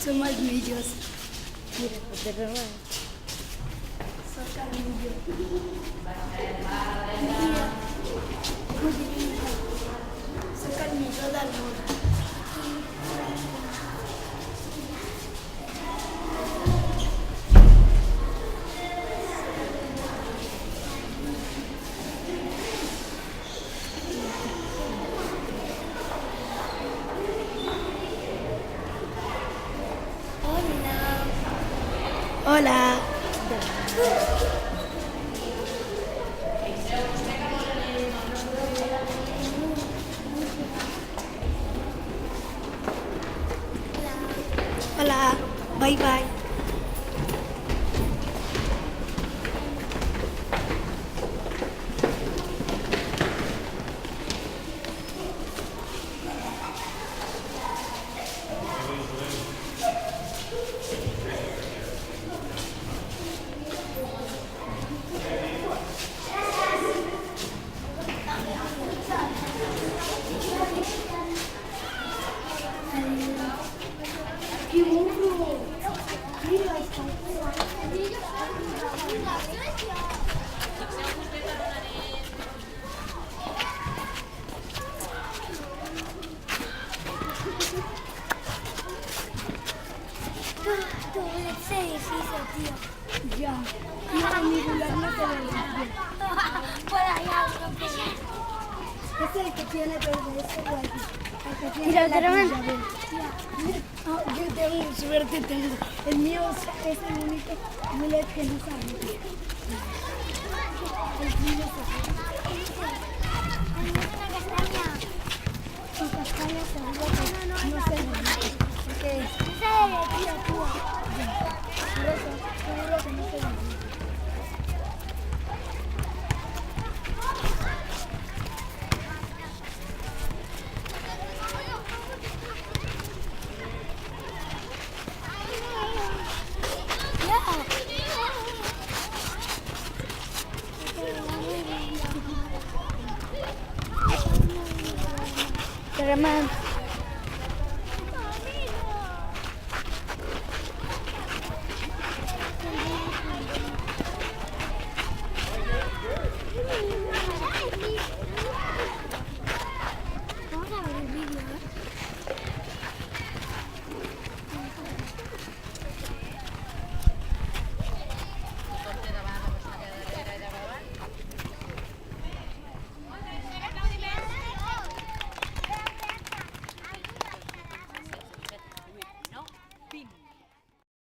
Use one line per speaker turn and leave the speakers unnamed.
Son millos.
Mira, pues de verdad.
Son carnillos. Mira. Son carnillos de albura. Hola. Hola. Bye bye. Ese edificio, tío. Ya. No, mi celular no se ve. Por allá, ese es el que tiene verde, ese es el que tiene la camisa verde. Yo tengo suerte, tengo. El mío es el único mulet que no sabe. El mío con castañas seguro que no se ve. Porque seguro que no se ve. Pero, man.